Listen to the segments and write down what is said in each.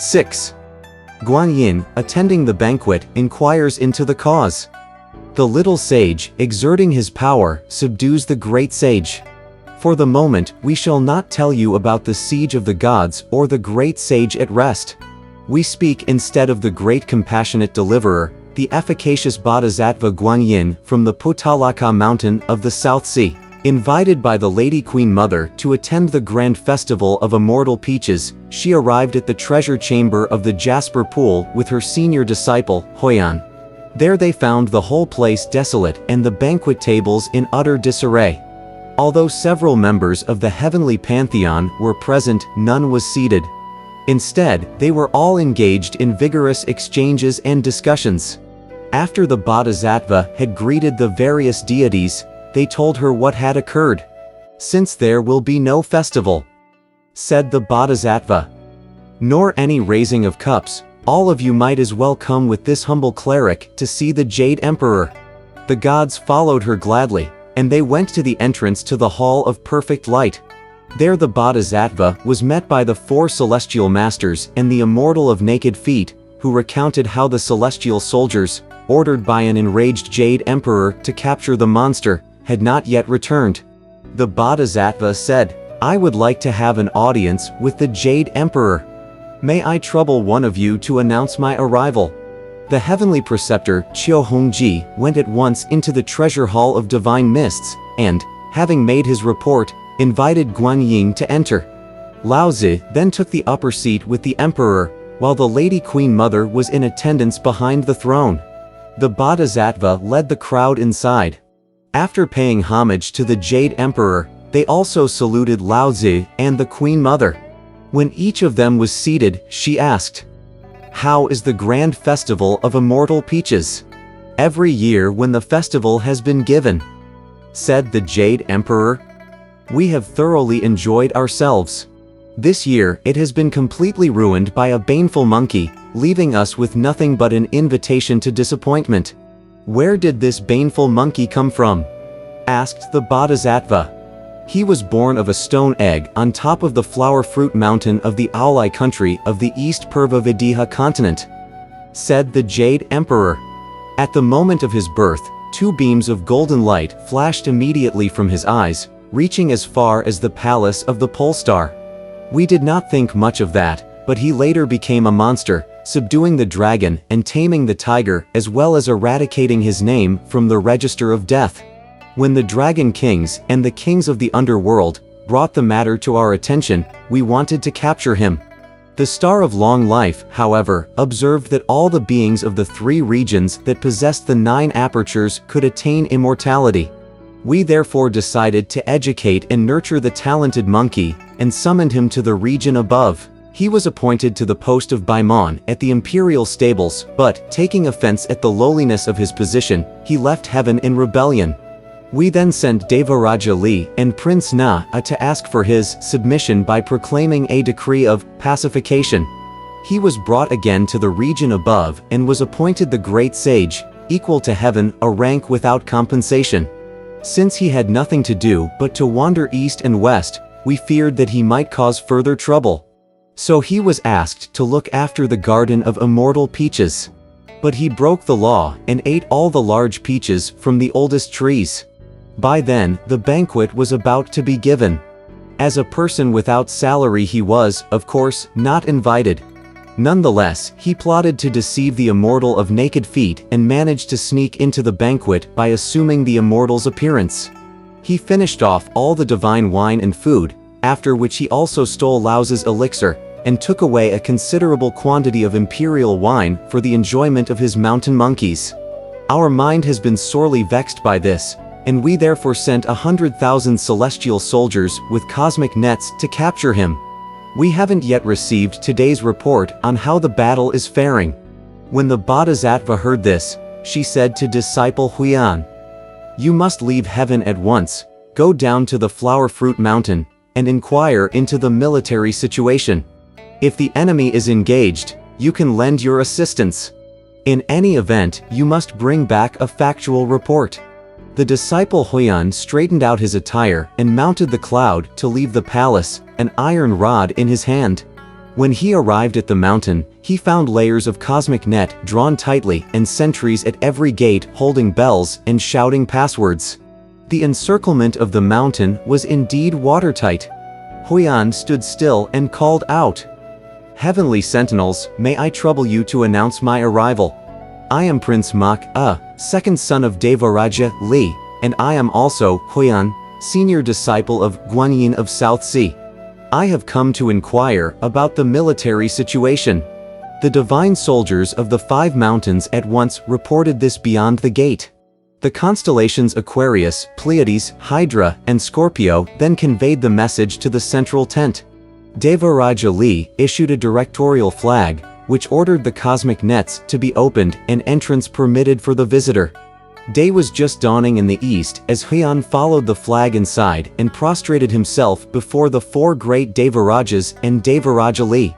6. Guanyin, attending the banquet, inquires into the cause. The little sage, exerting his power, subdues the great sage. For the moment, we shall not tell you about the siege of the gods or the great sage at rest. We speak instead of the great compassionate deliverer, the efficacious Bodhisattva Guanyin from the Potalaka mountain of the South Sea. Invited by the Lady Queen Mother to attend the grand festival of immortal peaches, she arrived at the treasure chamber of the Jasper Pool with her senior disciple, Huyan. There they found the whole place desolate and the banquet tables in utter disarray. Although several members of the heavenly pantheon were present, none was seated. Instead, they were all engaged in vigorous exchanges and discussions. After the Bodhisattva had greeted the various deities, they told her what had occurred. "Since there will be no festival," said the Bodhisattva, "nor any raising of cups, all of you might as well come with this humble cleric to see the Jade Emperor." The gods followed her gladly, and they went to the entrance to the Hall of Perfect Light. There the Bodhisattva was met by the 4 celestial masters and the immortal of naked feet, who recounted how the celestial soldiers, ordered by an enraged Jade Emperor to capture the monster, had not yet returned. The Bodhisattva said, "I would like to have an audience with the Jade Emperor. May I trouble one of you to announce my arrival?" The heavenly preceptor, Qiu Hongji, went at once into the treasure hall of divine mists, and, having made his report, invited Guanyin to enter. Laozi then took the upper seat with the emperor, while the Lady Queen Mother was in attendance behind the throne. The Bodhisattva led the crowd inside. After paying homage to the Jade Emperor, they also saluted Laozi and the Queen Mother. When each of them was seated, she asked, "How is the grand festival of immortal peaches?" "Every year when the festival has been given," said the Jade Emperor, "we have thoroughly enjoyed ourselves. This year it has been completely ruined by a baneful monkey, leaving us with nothing but an invitation to disappointment." "Where did this baneful monkey come from?" asked the Bodhisattva. "He was born of a stone egg on top of the flower fruit mountain of the Aulai country of the East Purva Videha continent," said the Jade Emperor. "At the moment of his birth, 2 beams of golden light flashed immediately from his eyes, reaching as far as the palace of the Polestar. We did not think much of that, but he later became a monster, subduing the dragon and taming the tiger, as well as eradicating his name from the register of death. When the dragon kings and the kings of the underworld brought the matter to our attention, we wanted to capture him. The Star of Long Life, however, observed that all the beings of the 3 regions that possessed the 9 apertures could attain immortality. We therefore decided to educate and nurture the talented monkey, and summoned him to the region above. He was appointed to the post of Baimon at the imperial stables, but, taking offense at the lowliness of his position, he left heaven in rebellion. We then sent Devaraja Li and Prince Na to ask for his submission by proclaiming a decree of pacification. He was brought again to the region above and was appointed the great sage, equal to heaven, a rank without compensation. Since he had nothing to do but to wander east and west, we feared that he might cause further trouble. So he was asked to look after the garden of immortal peaches. But he broke the law and ate all the large peaches from the oldest trees. By then, the banquet was about to be given. As a person without salary he was, of course, not invited. Nonetheless, he plotted to deceive the immortal of naked feet and managed to sneak into the banquet by assuming the immortal's appearance. He finished off all the divine wine and food, after which he also stole Laozi's elixir, and took away a considerable quantity of imperial wine for the enjoyment of his mountain monkeys. Our mind has been sorely vexed by this, and we therefore sent 100,000 celestial soldiers with cosmic nets to capture him. We haven't yet received today's report on how the battle is faring." When the Bodhisattva heard this, she said to disciple Huyan, "You must leave heaven at once, go down to the flower fruit mountain, and inquire into the military situation. If the enemy is engaged, you can lend your assistance. In any event, you must bring back a factual report." The disciple Huyan straightened out his attire and mounted the cloud to leave the palace, an iron rod in his hand. When he arrived at the mountain, he found layers of cosmic net drawn tightly and sentries at every gate holding bells and shouting passwords. The encirclement of the mountain was indeed watertight. Huyan stood still and called out, "Heavenly sentinels, may I trouble you to announce my arrival? I am Prince Mak-a, second son of Devaraja Li, and I am also Huyan, senior disciple of Guanyin of South Sea. I have come to inquire about the military situation." The divine soldiers of the 5 mountains at once reported this beyond the gate. The constellations Aquarius, Pleiades, Hydra, and Scorpio then conveyed the message to the central tent. Devaraja Li issued a directorial flag, which ordered the cosmic nets to be opened and entrance permitted for the visitor. Day was just dawning in the east as Huyan followed the flag inside and prostrated himself before the 4 great Devarajas and Devaraja Li.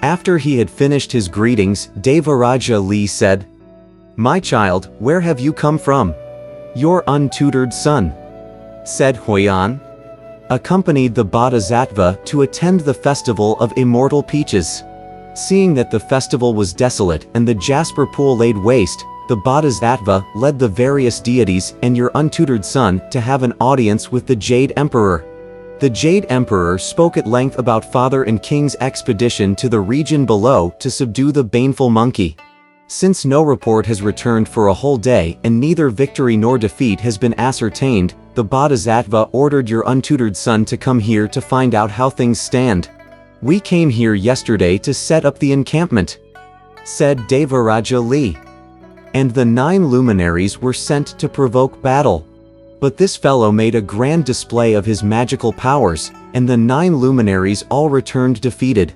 After he had finished his greetings, Devaraja Li said, "My child, where have you come from?" "Your untutored son," said Huyan. Accompanied the Bodhisattva to attend the festival of immortal peaches. Seeing that the festival was desolate and the jasper pool laid waste, the Bodhisattva led the various deities and your untutored son to have an audience with the Jade Emperor. The Jade Emperor spoke at length about Father and King's expedition to the region below to subdue the baneful monkey. Since no report has returned for a whole day and neither victory nor defeat has been ascertained, the Bodhisattva ordered your untutored son to come here to find out how things stand. "We came here yesterday to set up the encampment," said Devaraja Li. "And the 9 luminaries were sent to provoke battle. But this fellow made a grand display of his magical powers, and the 9 luminaries all returned defeated.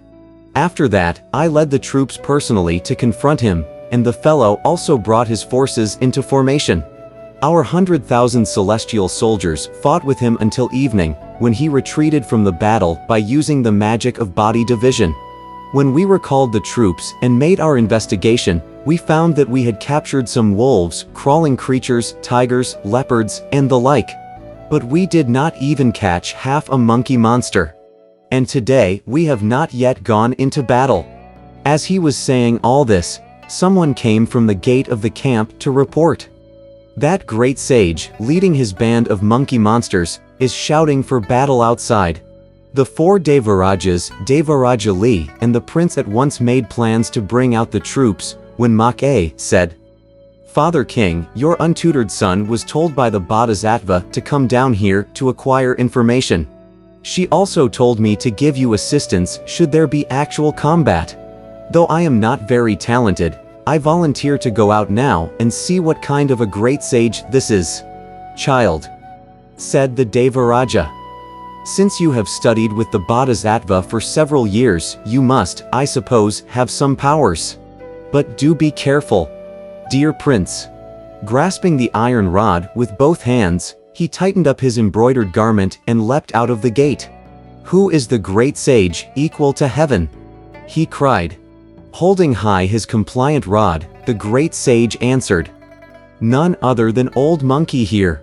After that, I led the troops personally to confront him, and the fellow also brought his forces into formation. Our 100,000 celestial soldiers fought with him until evening, when he retreated from the battle by using the magic of body division. When we recalled the troops and made our investigation, we found that we had captured some wolves, crawling creatures, tigers, leopards, and the like. But we did not even catch half a monkey monster. And today we have not yet gone into battle." As he was saying all this, someone came from the gate of the camp to report. That great sage, leading his band of monkey monsters, is shouting for battle outside. The 4 Devarajas, Devaraja Li, and the prince at once made plans to bring out the troops, when Mak-a said, "Father King, your untutored son was told by the Bodhisattva to come down here to acquire information. She also told me to give you assistance should there be actual combat. Though I am not very talented, I volunteer to go out now and see what kind of a great sage this is." "Child," said the Devaraja, "since you have studied with the Bodhisattva for several years, you must, I suppose, have some powers. But do be careful, dear prince." Grasping the iron rod with both hands, he tightened up his embroidered garment and leapt out of the gate. "Who is the great sage equal to heaven?" he cried. Holding high his compliant rod, the great sage answered, "None other than Old Monkey here.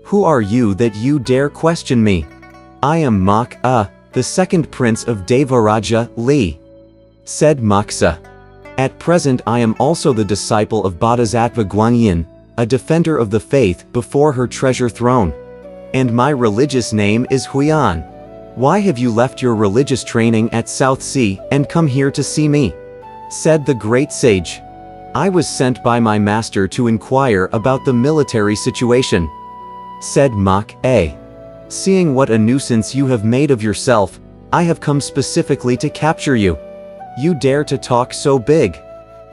Who are you that you dare question me? I am Mak-a, the second prince of Devaraja Li," said Mak-sa. "At present I am also the disciple of Bodhisattva Guanyin, a defender of the faith before her treasure throne. And my religious name is Huyan. Why have you left your religious training at South Sea and come here to see me?" said the great sage. "I was sent by my master to inquire about the military situation," said Mak-a. "Seeing what a nuisance you have made of yourself, I have come specifically to capture you." "You dare to talk so big,"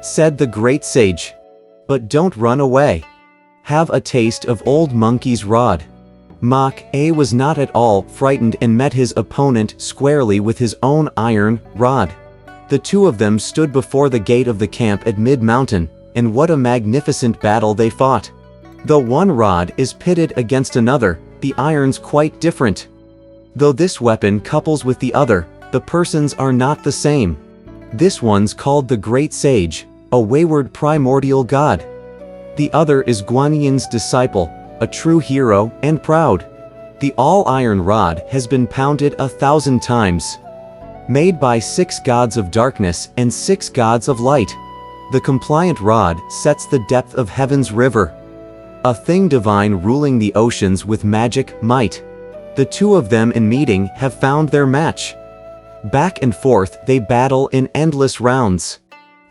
said the great sage. "But don't run away. Have a taste of Old Monkey's rod." Mak-a was not at all frightened and met his opponent squarely with his own iron rod. The 2 of them stood before the gate of the camp at mid-mountain, and what a magnificent battle they fought. Though one rod is pitted against another, the iron's quite different. Though this weapon couples with the other, the persons are not the same. This one's called the Great Sage, a wayward primordial god. The other is Guanyin's disciple, a true hero and proud. The all-iron rod has been pounded 1,000 times. made by 6 gods of darkness and 6 gods of light. The compliant rod sets the depth of heaven's river, a thing divine ruling the oceans with magic might. The two of them in meeting have found their match. Back and forth they battle in endless rounds.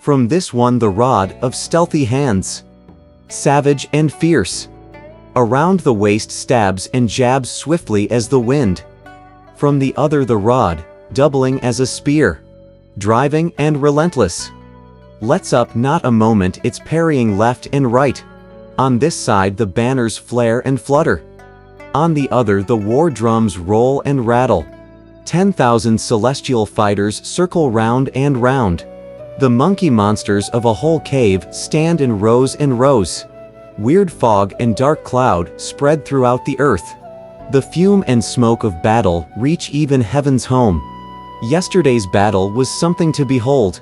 From this one the rod of stealthy hands, savage and fierce, around the waist stabs and jabs swiftly as the wind. From the other the rod, doubling as a spear, driving and relentless, lets up not a moment its parrying left and right. On this side the banners flare and flutter, on the other the war drums roll and rattle. 10,000 celestial fighters circle round and round. The monkey monsters of a whole cave stand in rows and rows. Weird fog and dark cloud spread throughout the earth. The fume and smoke of battle reach even heaven's home. Yesterday's battle was something to behold.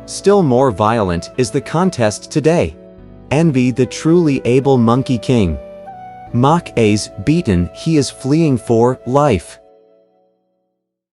Still more violent is the contest today. Envy the truly able Monkey King. Mach is beaten, he is fleeing for life.